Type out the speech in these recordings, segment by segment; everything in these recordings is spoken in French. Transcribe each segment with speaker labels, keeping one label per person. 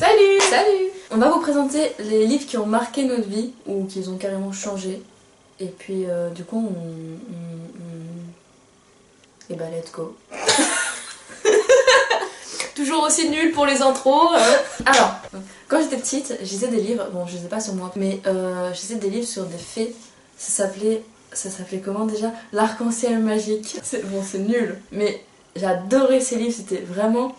Speaker 1: Salut!
Speaker 2: Salut! On va vous présenter les livres qui ont marqué notre vie ou qui ont carrément changé. Et puis du coup et bah let's go.
Speaker 1: Toujours aussi nul pour les intros.
Speaker 2: Alors, quand j'étais petite, je lisais des livres, bon je les ai pas sur moi, mais je lisais des livres sur des fées. Ça s'appelait comment déjà? L'arc-en-ciel magique. Bon c'est nul, mais j'adorais ces livres, c'était vraiment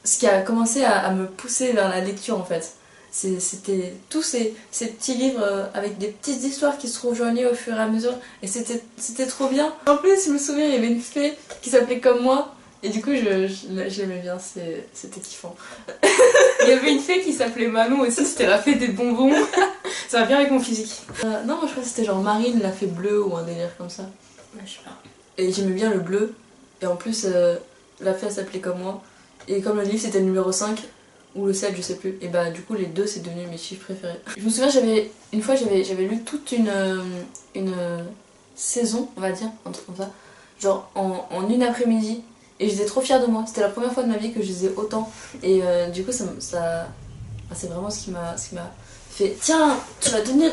Speaker 2: ce qui a commencé à me pousser vers la lecture en fait. C'était tous ces petits livres avec des petites histoires qui se rejoignaient au fur et à mesure et c'était trop bien. En plus je me souviens il y avait une fée qui s'appelait comme moi et du coup j'aimais bien, c'était kiffant.
Speaker 1: Il y avait une fée qui s'appelait Manon aussi, c'était la fée des bonbons. Ça va bien avec mon physique.
Speaker 2: Non moi je crois que c'était genre Marine la fée bleue ou un délire comme ça.
Speaker 1: Ouais, je sais pas.
Speaker 2: Et j'aimais bien le bleu et en plus la fée elle s'appelait comme moi et comme le livre c'était le numéro 5 ou le 7 je sais plus, et bah du coup les deux c'est devenu mes chiffres préférés. Je me souviens une fois j'avais lu toute une saison on va dire, un truc comme ça, genre en une après-midi et j'étais trop fière de moi, c'était la première fois de ma vie que je lisais autant et du coup c'est vraiment ce qui m'a fait tiens tu vas devenir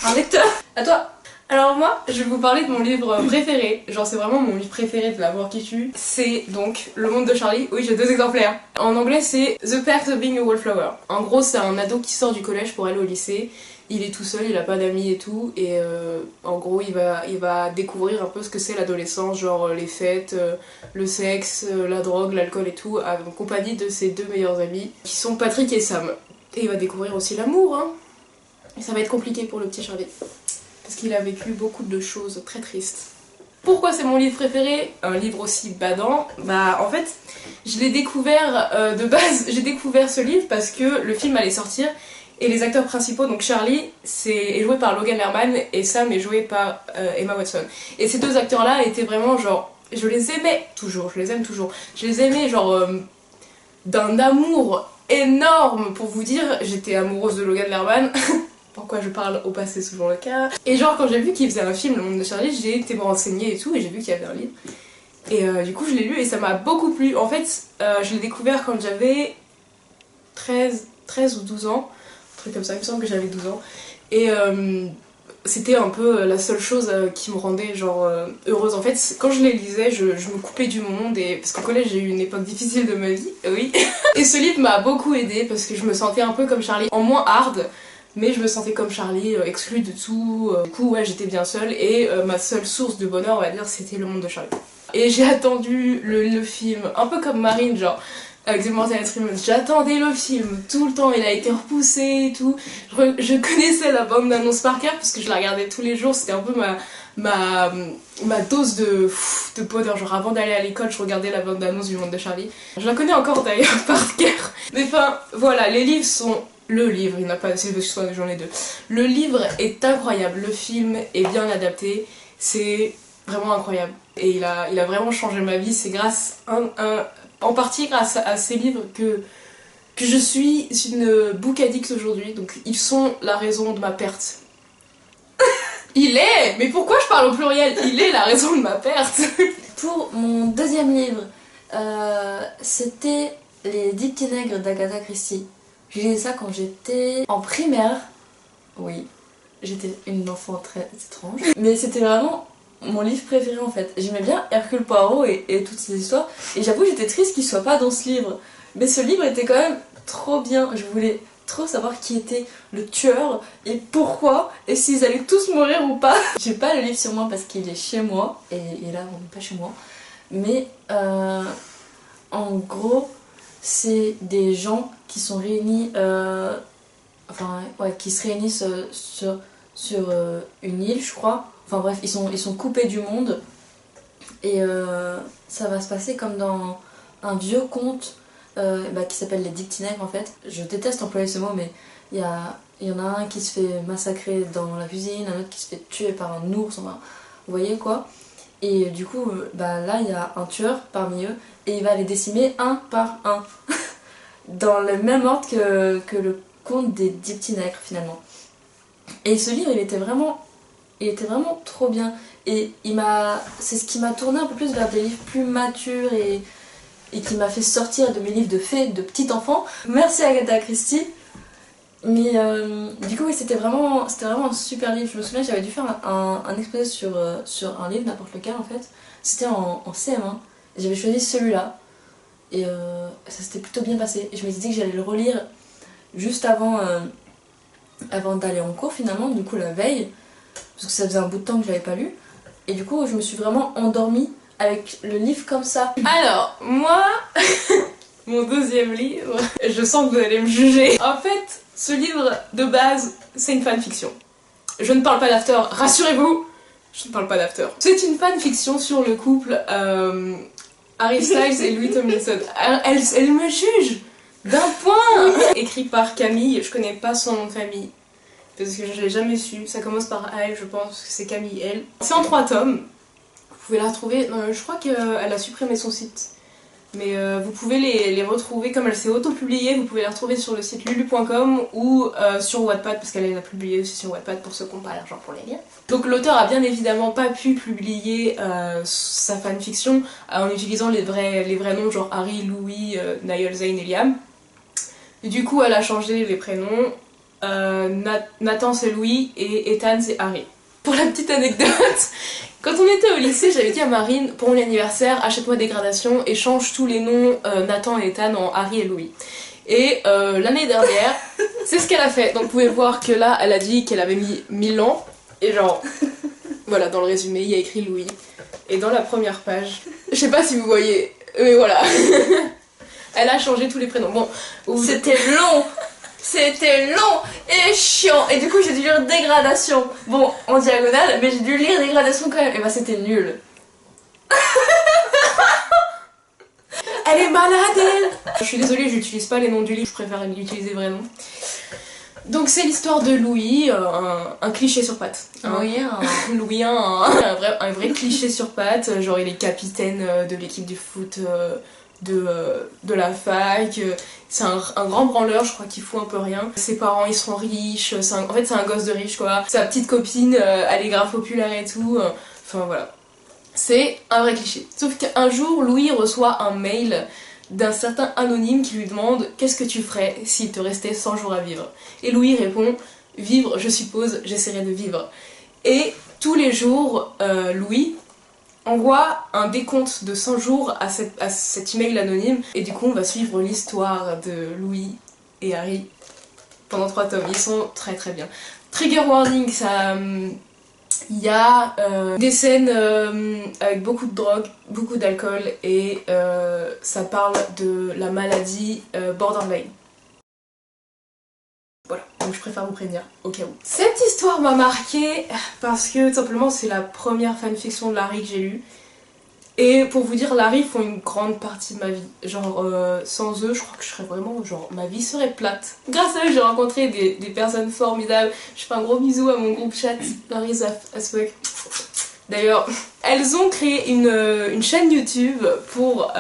Speaker 2: un lecteur. À toi.
Speaker 1: Alors moi, je vais vous parler de mon livre préféré, genre c'est vraiment mon livre préféré de la mort qui tue, c'est donc Le Monde de Charlie, oui j'ai 2 exemplaires. En anglais c'est The Perks of Being a Wallflower. En gros c'est un ado qui sort du collège pour aller au lycée, il est tout seul, il a pas d'amis et tout, et en gros il va découvrir un peu ce que c'est l'adolescence, genre les fêtes, le sexe, la drogue, l'alcool et tout, en compagnie de ses 2 meilleurs amis, qui sont Patrick et Sam. Et il va découvrir aussi l'amour, hein. Et ça va être compliqué pour le petit Charlie. Parce qu'il a vécu beaucoup de choses très tristes. Pourquoi c'est mon livre préféré? Un livre aussi badant? Bah en fait, je l'ai découvert de base, j'ai découvert ce livre parce que le film allait sortir et les acteurs principaux, donc Charlie est joué par Logan Lerman et Sam est joué par Emma Watson. Et ces 2 acteurs-là étaient vraiment genre, je les aimais toujours, je les aime toujours. Je les aimais genre d'un amour énorme, pour vous dire, j'étais amoureuse de Logan Lerman. Pourquoi je parle au passé, souvent le cas. Et genre quand j'ai vu qu'il faisait un film, Le Monde de Charlie, j'ai été me renseigner et tout, et j'ai vu qu'il y avait un livre. Et du coup je l'ai lu et ça m'a beaucoup plu. En fait, je l'ai découvert quand j'avais 13 ou 12 ans, un truc comme ça, il me semble que j'avais 12 ans. Et c'était un peu la seule chose qui me rendait genre heureuse. En fait, quand je les lisais, je me coupais du monde, et parce qu'au collège j'ai eu une époque difficile de ma vie, oui. Et ce livre m'a beaucoup aidée parce que je me sentais un peu comme Charlie, en moins hard. Mais je me sentais comme Charlie, exclue de tout. Du coup, ouais, j'étais bien seule et ma seule source de bonheur, on va dire, c'était Le Monde de Charlie. Et j'ai attendu le film, un peu comme Marine, genre, avec The Mortal Instruments. J'attendais le film tout le temps, il a été repoussé et tout. Je connaissais la bande d'annonce par cœur parce que je la regardais tous les jours, c'était un peu ma dose de bonheur. Genre, avant d'aller à l'école, je regardais la bande d'annonce du Monde de Charlie. Je la connais encore d'ailleurs par cœur. Mais enfin, voilà, les livres sont... Le livre, il n'a pas assez de choix, j'en ai 2. Le livre est incroyable, le film est bien adapté, c'est vraiment incroyable. Et il a vraiment changé ma vie, c'est grâce, en partie grâce à ces livres que je suis une book addict aujourd'hui, donc ils sont la raison de ma perte. Mais pourquoi je parle au pluriel? Il est la raison de ma perte.
Speaker 2: Pour mon deuxième livre, c'était Les 10 petits nègres d'Agatha Christie. J'ai lu ça quand j'étais en primaire. Oui, j'étais une enfant très étrange. Mais c'était vraiment mon livre préféré en fait. J'aimais bien Hercule Poirot et toutes ces histoires. Et j'avoue j'étais triste qu'il soit pas dans ce livre. Mais ce livre était quand même trop bien. Je voulais trop savoir qui était le tueur et pourquoi. Et s'ils allaient tous mourir ou pas. J'ai pas le livre sur moi parce qu'il est chez moi. Et là on n'est pas chez moi. Mais en gros... c'est des gens qui sont réunis, qui se réunissent sur une île, je crois. Enfin bref, ils sont coupés du monde. Et ça va se passer comme dans un vieux conte qui s'appelle Les 10 petits nègres en fait. Je déteste employer ce mot, mais il y en a un qui se fait massacrer dans la cuisine, un autre qui se fait tuer par un ours, enfin, vous voyez quoi. Et du coup, là il y a un tueur parmi eux et il va les décimer un par un. Dans le même ordre que le conte des 10 petits nègres finalement. Et ce livre il était vraiment trop bien. Et c'est ce qui m'a tourné un peu plus vers des livres plus matures et qui m'a fait sortir de mes livres de fées de petit enfant. Merci Agatha Christie. Mais du coup oui, c'était vraiment un super livre. Je me souviens, j'avais dû faire un exposé sur un livre, n'importe lequel en fait. C'était en CM1. J'avais choisi celui-là. Et ça s'était plutôt bien passé. Et je m'étais dit que j'allais le relire juste avant d'aller en cours finalement, du coup la veille. Parce que ça faisait un bout de temps que je l'avais pas lu. Et du coup je me suis vraiment endormie avec le livre comme ça.
Speaker 1: Alors, moi, mon deuxième livre, je sens que vous allez me juger. En fait, ce livre de base, c'est une fanfiction. Je ne parle pas d'after, rassurez-vous, je ne parle pas d'after. C'est une fanfiction sur le couple Harry Styles et Louis Tomlinson. Elle me juge d'un point. Écrit par Camille, je connais pas son nom de famille. Parce que je l'ai jamais su, ça commence par elle, je pense que c'est Camille L. C'est en 3 tomes. Vous pouvez la retrouver, non, je crois qu'elle a supprimé son site. Mais vous pouvez les retrouver, comme elle s'est auto-publiée, vous pouvez la retrouver sur le site lulu.com ou sur Wattpad, parce qu'elle a publié aussi sur Wattpad pour ceux qui n'ont pas l'argent pour les lire. Donc l'auteur a bien évidemment pas pu publier sa fanfiction en utilisant les vrais noms, genre Harry, Louis, Niall, Zane et Liam. Et du coup elle a changé les prénoms, Nathan c'est Louis et Ethan c'est Harry. Pour la petite anecdote, quand on était au lycée, j'avais dit à Marine, pour mon anniversaire, achète-moi des gradations et change tous les noms Nathan et Ethan en Harry et Louis. Et l'année dernière, c'est ce qu'elle a fait. Donc vous pouvez voir que là, elle a dit qu'elle avait mis 1000 ans. Et genre, voilà, dans le résumé, il y a écrit Louis. Et dans la première page, je sais pas si vous voyez, mais voilà. Elle a changé tous les prénoms. Bon,
Speaker 2: C'était long. C'était long et chiant. Et du coup j'ai dû lire Dégradation. Bon, en diagonale, mais j'ai dû lire Dégradation quand même. Et bah c'était nul.
Speaker 1: elle est malade, elle. Je suis désolée, j'utilise pas les noms du livre, je préfère utiliser vrai nom. Donc c'est l'histoire de Louis, un cliché sur pattes. Louis, un vrai cliché sur pattes. Genre il est capitaine de l'équipe du foot de la fac. C'est un grand branleur, je crois qu'il fout un peu rien. Ses parents ils sont riches, en fait c'est un gosse de riche quoi. Sa petite copine, elle est grave populaire et tout. Enfin voilà. C'est un vrai cliché. Sauf qu'un jour, Louis reçoit un mail d'un certain anonyme qui lui demande « Qu'est-ce que tu ferais s'il te restait 100 jours à vivre ?» Et Louis répond « Vivre, je suppose, j'essaierai de vivre. » Et tous les jours, Louis envoie un décompte de 100 jours à cet email anonyme. Et du coup, on va suivre l'histoire de Louis et Harry pendant 3 tomes. Ils sont très très bien. Trigger warning, ça... Il y a des scènes avec beaucoup de drogue, beaucoup d'alcool et ça parle de la maladie borderline. Voilà, donc je préfère vous prévenir au cas où. Cette histoire m'a marquée parce que tout simplement c'est la première fanfiction de Larry que j'ai lue. Et pour vous dire, Larry font une grande partie de ma vie. Genre, sans eux, je crois que je serais vraiment, genre, ma vie serait plate. Grâce à eux, j'ai rencontré des personnes formidables. Je fais un gros bisou à mon groupe chat, Larry's as fuck. D'ailleurs, elles ont créé une chaîne YouTube pour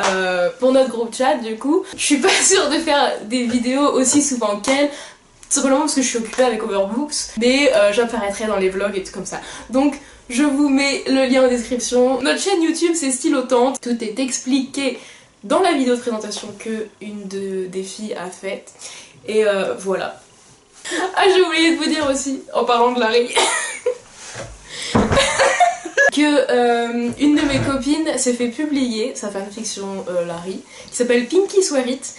Speaker 1: notre groupe chat, du coup. Je suis pas sûre de faire des vidéos aussi souvent qu'elles. Tout simplement parce que je suis occupée avec Overbooks. Mais j'apparaîtrai dans les vlogs et tout comme ça. Donc, je vous mets le lien en description. Notre chaîne YouTube c'est Stylotante. Tout est expliqué dans la vidéo de présentation que une des filles a faite. Et voilà. Ah, j'ai oublié de vous dire aussi, en parlant de Larry, que une de mes copines s'est fait publier sa fanfiction Larry, qui s'appelle Pinky Swear It.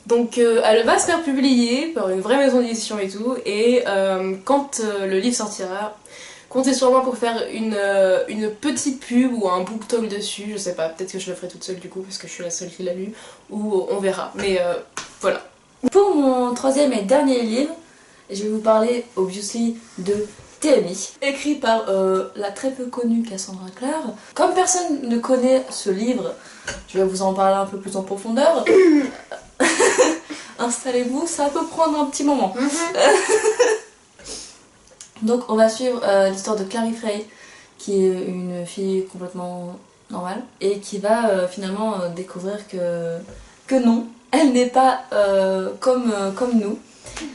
Speaker 1: Donc elle va se faire publier par une vraie maison d'édition et tout. Et quand le livre sortira, comptez sur moi pour faire une petite pub ou un book talk dessus, je sais pas, peut-être que je le ferai toute seule du coup parce que je suis la seule qui l'a lu, ou on verra, mais voilà.
Speaker 2: Pour mon troisième et dernier livre, je vais vous parler obviously de TMI, écrit par la très peu connue Cassandra Clare. Comme personne ne connaît ce livre, je vais vous en parler un peu plus en profondeur. Installez-vous, ça peut prendre un petit moment. Donc on va suivre l'histoire de Clary Frey, qui est une fille complètement normale, et qui va finalement découvrir que non, elle n'est pas comme nous,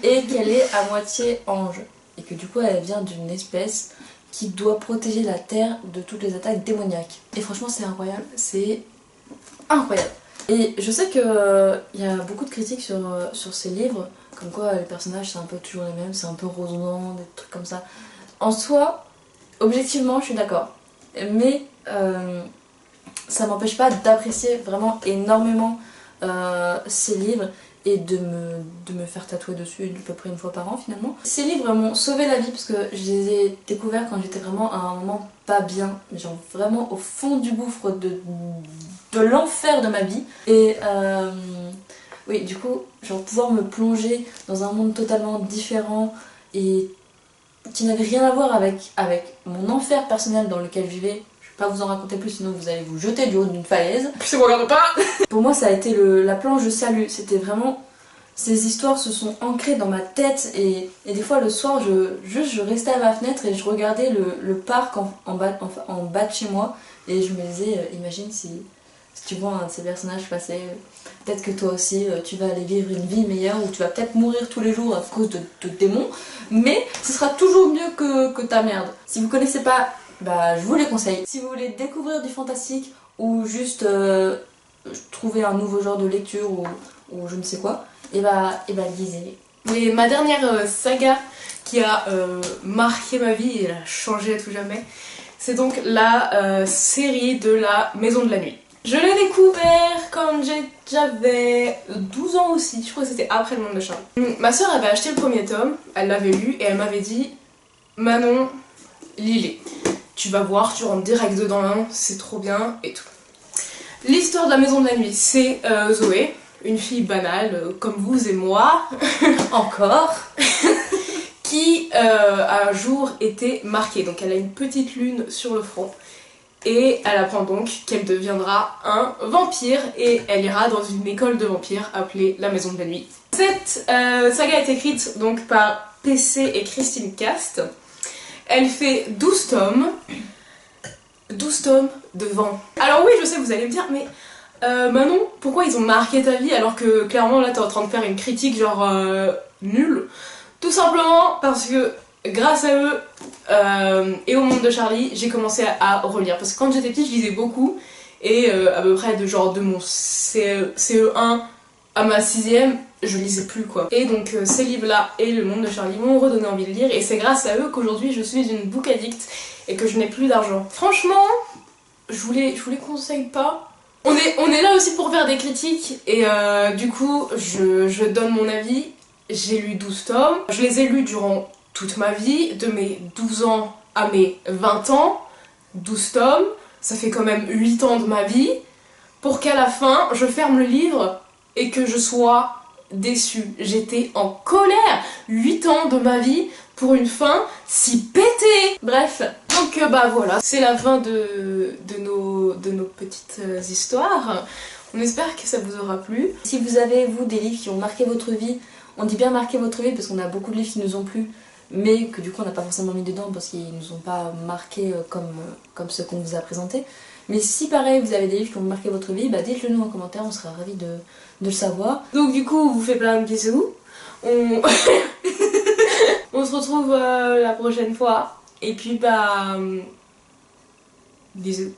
Speaker 2: et qu'elle est à moitié ange, et que du coup elle vient d'une espèce qui doit protéger la Terre de toutes les attaques démoniaques. Et franchement c'est incroyable, c'est incroyable. Et je sais que il y a beaucoup de critiques sur ces livres, comme quoi les personnages c'est un peu toujours les mêmes, c'est un peu redondant, des trucs comme ça. En soi, objectivement, je suis d'accord. Mais ça m'empêche pas d'apprécier vraiment énormément ces livres et de me faire tatouer dessus à peu près une fois par an finalement. Ces livres m'ont sauvé la vie parce que je les ai découverts quand j'étais vraiment à un moment pas bien, genre vraiment au fond du gouffre de l'enfer de ma vie. Et oui, du coup, genre pouvoir me plonger dans un monde totalement différent et qui n'avait rien à voir avec mon enfer personnel dans lequel je vivais. Je vais pas vous en raconter plus, sinon vous allez vous jeter du haut d'une falaise.
Speaker 1: Puis ça me regarde pas.
Speaker 2: Pour moi, ça a été la planche de salut. C'était vraiment... Ces histoires se sont ancrées dans ma tête et des fois le soir, je restais à ma fenêtre et je regardais le parc en bas de chez moi et je me disais, imagine si tu vois un de ces personnages passer, peut-être que toi aussi tu vas aller vivre une vie meilleure ou tu vas peut-être mourir tous les jours à cause de démons, mais ce sera toujours mieux que ta merde. Si vous connaissez pas, bah je vous les conseille. Si vous voulez découvrir du fantastique ou juste trouver un nouveau genre de lecture ou je ne sais quoi, et bah lisez-les.
Speaker 1: Mais ma dernière saga qui a marqué ma vie et l'a changé à tout jamais, c'est donc la série de la Maison de la Nuit. Je l'ai découvert quand j'avais 12 ans aussi, je crois que c'était après Le Monde de Charlie. Ma soeur avait acheté le premier tome, elle l'avait lu et elle m'avait dit Manon, lis-les. Tu vas voir, tu rentres direct dedans, c'est trop bien et tout. L'histoire de la Maison de la Nuit, c'est Zoé, une fille banale comme vous et moi,
Speaker 2: Encore
Speaker 1: qui un jour était marquée. Donc elle a une petite lune sur le front et elle apprend donc qu'elle deviendra un vampire et elle ira dans une école de vampires appelée la Maison de la Nuit. Cette saga est écrite donc par PC et Christine Cast. Elle fait 12 tomes. 12 tomes de vent. Alors oui, je sais, vous allez me dire, mais Manon, pourquoi ils ont marqué ta vie alors que clairement là t'es en train de faire une critique genre nulle? Tout simplement parce que grâce à eux et au Monde de Charlie, j'ai commencé à relire. Parce que quand j'étais petite, je lisais beaucoup et à peu près de mon CE1 à ma 6ème, je lisais plus quoi. Et donc ces livres-là et le Monde de Charlie m'ont redonné envie de lire et c'est grâce à eux qu'aujourd'hui je suis une book addict et que je n'ai plus d'argent. Franchement, je vous les conseille pas. On est là aussi pour faire des critiques et du coup je donne mon avis. J'ai lu 12 tomes, je les ai lus durant toute ma vie, de mes 12 ans à mes 20 ans. 12 tomes, ça fait quand même 8 ans de ma vie, pour qu'à la fin je ferme le livre et que je sois déçue. J'étais en colère. 8 ans de ma vie pour une fin si pétée. Bref, donc bah voilà, c'est la fin de nos petites histoires. On espère que ça vous aura plu.
Speaker 2: Si vous avez, vous, des livres qui ont marqué votre vie, on dit bien marqué votre vie parce qu'on a beaucoup de livres qui nous ont plu, mais que du coup on n'a pas forcément mis dedans parce qu'ils nous ont pas marqué comme ceux qu'on vous a présentés. Mais si pareil vous avez des livres qui ont marqué votre vie, bah dites-le nous en commentaire, on sera ravis de le savoir.
Speaker 1: Donc du coup on vous fait plein de bisous. On se retrouve la prochaine fois. Et puis bah bisous.